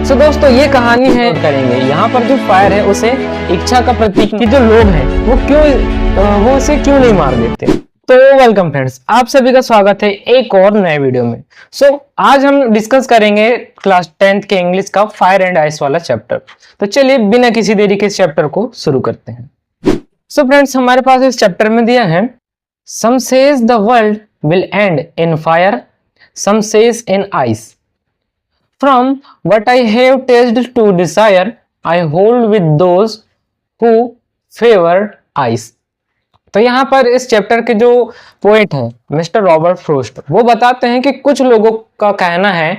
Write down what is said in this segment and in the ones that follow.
सो दोस्तों ये कहानी है करेंगे यहाँ पर जो फायर है उसे इच्छा का प्रतीक की जो लोग हैं वो उसे क्यों नहीं मार देते। तो वेलकम फ्रेंड्स, आप सभी का स्वागत है एक और नए वीडियो में। आज हम डिस्कस करेंगे क्लास 10th के इंग्लिश का फायर एंड आइस वाला चैप्टर। तो चलिए बिना किसी देरी के इस चैप्टर को शुरू करते हैं। फ्रेंड्स हमारे पास इस चैप्टर में दिया है some says the world will end in fire, some says in ice. From what I have tasted to desire, I hold with those who favor ice। तो यहाँ पर इस चैप्टर के जो पोएट हैं मिस्टर रॉबर्ट फ्रोस्ट, वो बताते हैं कि कुछ लोगों का कहना है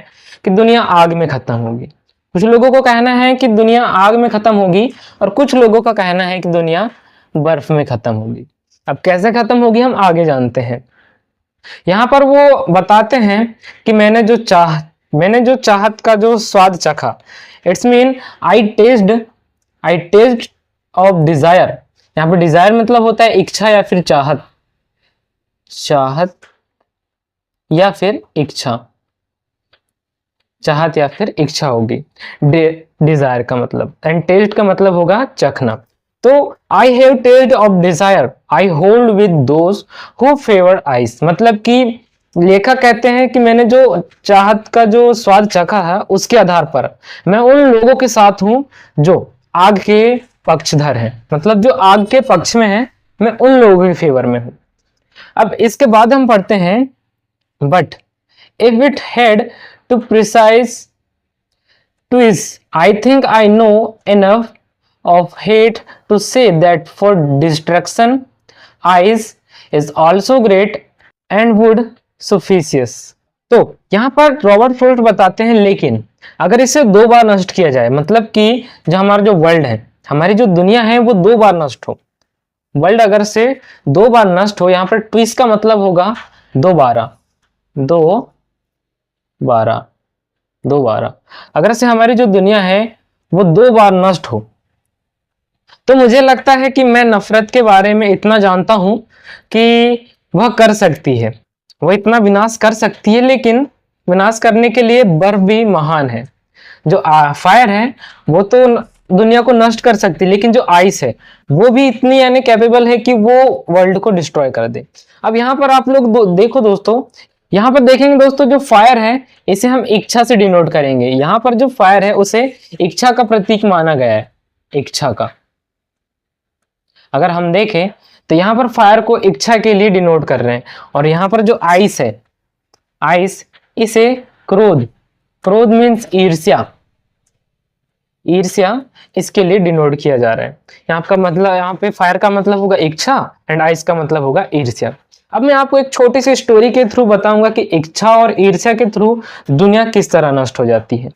कि दुनिया आग में खत्म होगी, कुछ लोगों को कहना है कि दुनिया आग में खत्म होगी और कुछ लोगों का कहना है कि दुनिया बर्फ में खत्म होगी। अब कैसे खत्म होगी हम आगे जानते हैं। यहाँ पर वो बताते हैं कि मैंने जो चाहत का जो स्वाद चखा, it's mean I taste of desire. यहाँ पर डिजायर मतलब होता है इच्छा या फिर चाहत या फिर इच्छा, चाहत या फिर इच्छा होगी डिजायर का मतलब, एंड टेस्ट का मतलब होगा चखना। तो I have taste of desire, I hold with those who favour ice, मतलब कि लेखक कहते हैं कि मैंने जो चाहत का जो स्वाद चखा है उसके आधार पर मैं उन लोगों के साथ हूं जो आग के पक्षधर हैं, मतलब जो आग के पक्ष में हैं, मैं उन लोगों के फेवर में हूं। अब इसके बाद हम पढ़ते हैं but if it had to perish twice I think I know enough of hate to say that for destruction ice is also great and would suffice. तो यहाँ पर रॉबर्ट फ्रोस्ट बताते हैं लेकिन अगर इसे 2 बार नष्ट किया जाए, मतलब कि जो हमारा जो वर्ल्ड है, हमारी जो दुनिया है वो 2 बार नष्ट हो, वर्ल्ड अगर से 2 बार नष्ट हो, यहाँ पर ट्विस्ट का मतलब होगा दोबारा, अगर से हमारी जो दुनिया है वो 2 बार नष्ट हो, तो मुझे लगता है कि मैं नफरत के बारे में इतना जानता हूं कि वह कर सकती है, वो इतना विनाश कर सकती है, लेकिन विनाश करने के लिए बर्फ भी महान है। जो फायर है वो तो दुनिया को नष्ट कर सकती है, लेकिन जो आइस है वो भी इतनी यानी कैपेबल है कि वो वर्ल्ड को डिस्ट्रॉय कर दे। अब यहाँ पर आप लोग देखो दोस्तों, यहाँ पर देखेंगे दोस्तों, जो फायर है इसे हम इच्छा से डिनोट करेंगे। यहाँ पर जो फायर है उसे इच्छा का प्रतीक माना गया है, इच्छा का। अगर हम देखें तो यहाँ पर फायर को इच्छा के लिए डिनोट कर रहे हैं, और यहाँ पर जो आइस है, आइस इसे क्रोध मीन्स ईर्ष्या इसके लिए डिनोट किया जा रहा है। यहाँ का मतलब, यहाँ पे फायर का मतलब होगा इच्छा एंड आइस का मतलब होगा ईर्ष्या। अब मैं आपको एक छोटी सी स्टोरी के थ्रू बताऊंगा कि इच्छा और ईर्ष्या के थ्रू दुनिया किस तरह नष्ट हो जाती है।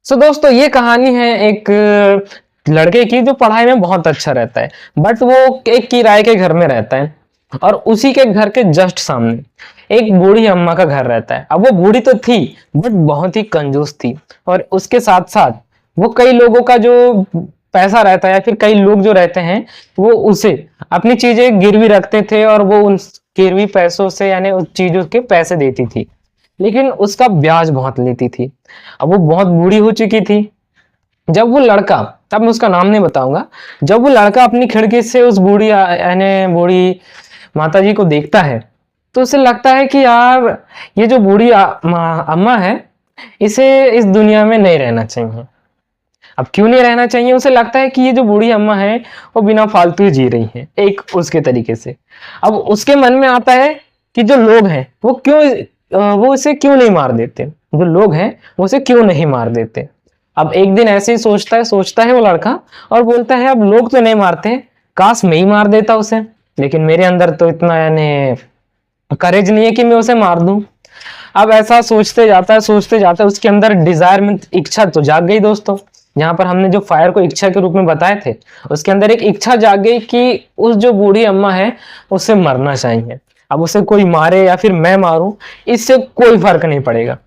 दोस्तों ये कहानी है एक लड़के की जो पढ़ाई में बहुत अच्छा रहता है, बट वो एक किराए के घर में रहता है, और उसी के घर के जस्ट सामने एक बूढ़ी अम्मा का घर रहता है। अब वो बूढ़ी तो थी बट बहुत ही कंजूस थी, और उसके साथ साथ वो कई लोगों का जो पैसा रहता है या फिर कई लोग जो रहते हैं वो उसे अपनी चीजें गिरवी रखते थे, और वो उन गिरवी पैसों से यानी उस चीजों के पैसे देती थी, लेकिन उसका ब्याज बहुत लेती थी। अब वो बहुत बूढ़ी हो चुकी थी। जब वो लड़का, तब मैं उसका नाम नहीं बताऊंगा, जब वो लड़का अपनी खिड़की से उस बूढ़ी माताजी को देखता है तो उसे लगता है कि यार ये जो बूढ़ी अम्मा है इसे इस दुनिया में नहीं रहना चाहिए। अब क्यों नहीं रहना चाहिए? उसे लगता है कि ये जो बूढ़ी अम्मा है वो बिना फालतू जी रही है, एक उसके तरीके से। अब उसके मन में आता है कि जो लोग हैं वो इसे क्यों नहीं मार देते, जो लोग हैं वो इसे क्यों नहीं मार देते। अब एक दिन ऐसे ही सोचता है वो लड़का, और बोलता है अब लोग तो नहीं मारते, काश मैं ही मार देता उसे, लेकिन मेरे अंदर तो इतना यानी करेज नहीं है कि मैं उसे मार दूं। अब ऐसा सोचते जाता है, उसके अंदर डिजायर में इच्छा तो जाग गई दोस्तों। यहाँ पर हमने जो फायर को इच्छा के रूप में बताए थे, उसके अंदर एक इच्छा जाग गई कि उस जो बूढ़ी अम्मा है उसे मरना चाहिए। अब उसे कोई मारे या फिर मैं मारूं, इससे कोई फर्क नहीं पड़ेगा।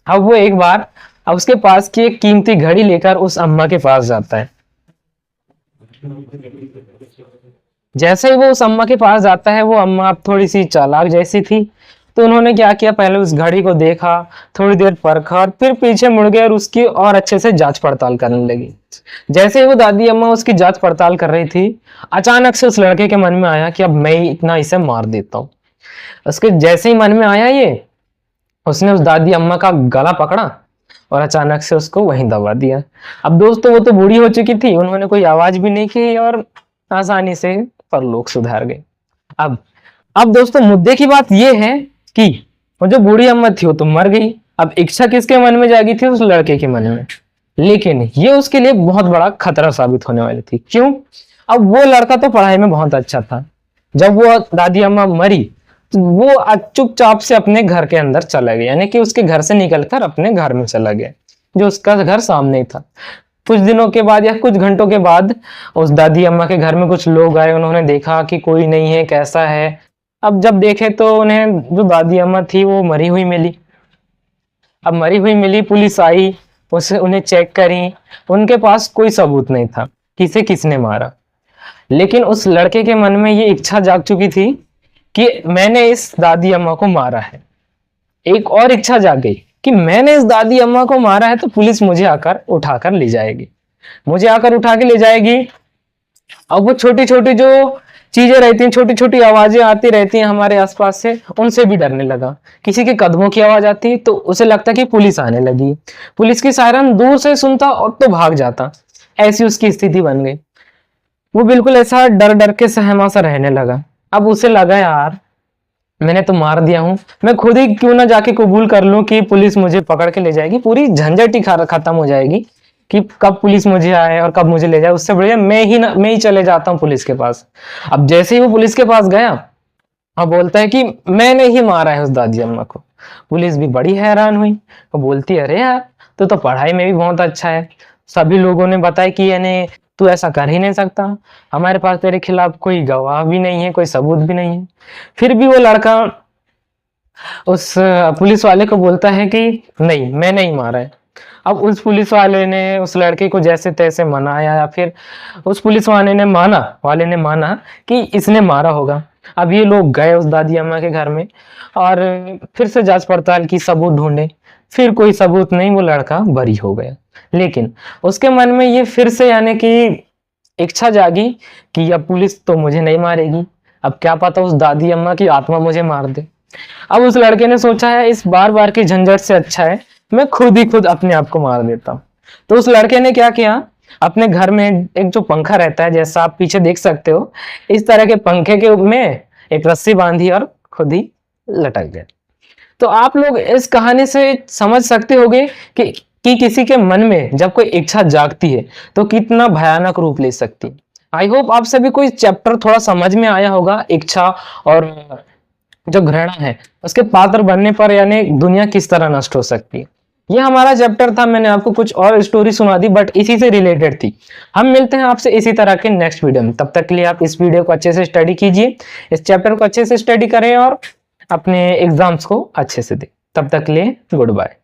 अब वो एक बार अब उसके पास की एक कीमती घड़ी लेकर उस अम्मा के पास जाता है। जैसे ही वो उस अम्मा के पास जाता है, वो अम्मा अब थोड़ी सी चालाक जैसी थी, तो उन्होंने क्या किया, पहले उस घड़ी को देखा, थोड़ी देर परखा और फिर पीछे मुड़ गए और उसकी और अच्छे से जांच पड़ताल करने लगी। जैसे ही वो दादी अम्मा उसकी जांच पड़ताल कर रही थी, अचानक से उस लड़के के मन में आया कि अब मैं ही इतना इसे मार देता हूँ। उसके जैसे ही मन में आया ये, उसने उस दादी अम्मा का गला पकड़ा और अचानक से उसको वहीं दबा दिया। अब दोस्तों वो तो बूढ़ी हो चुकी थी, उन्होंने कोई आवाज भी नहीं की और आसानी से परलोक सुधार गए। अब अब दोस्तों मुद्दे की बात ये है कि वो जो बूढ़ी अम्मा थी वो तो मर गई। अब इच्छा किसके मन में जागी थी? उस लड़के के मन में। लेकिन ये उसके लिए बहुत बड़ा खतरा साबित होने वाली थी। क्यों? अब वो लड़का तो पढ़ाई में बहुत अच्छा था। जब वो दादी अम्मा मरी तो वो चुपचाप से अपने घर के अंदर चला गया, यानी कि उसके घर से निकलकर अपने घर में चला गया, जो उसका घर सामने ही था। कुछ दिनों के बाद या कुछ घंटों के बाद उस दादी अम्मा के घर में कुछ लोग आए, उन्होंने देखा कि कोई नहीं है, कैसा है। अब जब देखे तो उन्हें जो दादी अम्मा थी वो मरी हुई मिली। अब मरी हुई मिली, पुलिस आई, उसे उन्हें चेक करी, उनके पास कोई सबूत नहीं था किसे किसने मारा। लेकिन उस लड़के के मन में ये इच्छा जाग चुकी थी कि मैंने इस दादी अम्मा को मारा है। एक और इच्छा जाग गई कि मैंने इस दादी अम्मा को मारा है तो पुलिस मुझे आकर उठाकर ले जाएगी, मुझे आकर उठा के ले जाएगी। अब वो छोटी छोटी जो चीजें रहती हैं, छोटी छोटी आवाजें आती रहती हैं हमारे आसपास से, उनसे भी डरने लगा। किसी के कदमों की आवाज आती तो उसे लगता कि पुलिस आने लगी, पुलिस की सायरन दूर से सुनता और तो भाग जाता। ऐसी उसकी स्थिति बन गई। वो बिल्कुल ऐसा डर डर के सहमा सा रहने लगा। अब उसे लगा यार मैंने तो मार दिया हूं, मैं खुद ही क्यों ना जाके कबूल कर लूं कि पुलिस मुझे पकड़ के ले जाएगी, पूरी झंझट ही खत्म हो जाएगी कि कब पुलिस मुझे आए और कब मुझे ले जाए। उससे बढ़िया मैं ही चले जाता हूँ पुलिस के पास। अब जैसे ही वो पुलिस के पास गया और बोलता है कि मैंने ही मारा है उस दादी अम्मा को, पुलिस भी बड़ी हैरान हुई। वो बोलती है अरे यार तो पढ़ाई में भी बहुत अच्छा है, सभी लोगों ने बताया कि यानी तू ऐसा कर ही नहीं सकता, हमारे पास तेरे खिलाफ कोई गवाह भी नहीं है, कोई सबूत भी नहीं है। फिर भी वो लड़का उस पुलिस वाले को बोलता है कि नहीं मैं नहीं मारा है। अब उस पुलिस वाले ने उस लड़के को जैसे तैसे मनाया, या फिर उस पुलिस वाले ने माना कि इसने मारा होगा। अब ये लोग गए उस दादी अम्मा के घर में और फिर से जांच पड़ताल की, सबूत ढूंढे, फिर कोई सबूत नहीं, वो लड़का बरी हो गया। लेकिन उसके मन में ये फिर से यानी कि इच्छा जागी कि अब पुलिस तो मुझे नहीं मारेगी, अब क्या पता उस दादी अम्मा की आत्मा मुझे मार दे। अब उस लड़के ने सोचा है इस बार बार की झंझट से अच्छा है मैं खुद ही खुद अपने आप को मार देता हूँ। तो उस लड़के ने क्या किया, अपने घर में एक जो पंखा रहता है, जैसा आप पीछे देख सकते हो, इस तरह के पंखे के में एक रस्सी बांधी और खुद ही लटक गए। तो आप लोग इस कहानी से समझ सकते होंगे कि किसी के मन में जब कोई इच्छा जागती है तो कितना भयानक रूप ले सकती है। आई होप आप सभी को इस चैप्टर थोड़ा समझ में आया होगा। इच्छा और जो घृणा है उसके पात्र बनने पर यानी दुनिया किस तरह नष्ट हो सकती है। ये हमारा चैप्टर था, मैंने आपको कुछ और स्टोरी सुना दी बट इसी से रिलेटेड थी। हम मिलते हैं आपसे इसी तरह के नेक्स्ट वीडियो में। तब तक के लिए आप इस वीडियो को अच्छे से स्टडी कीजिए, इस चैप्टर को अच्छे से स्टडी करें और अपने एग्जाम्स को अच्छे से दें। तब तक के लिए गुड बाय।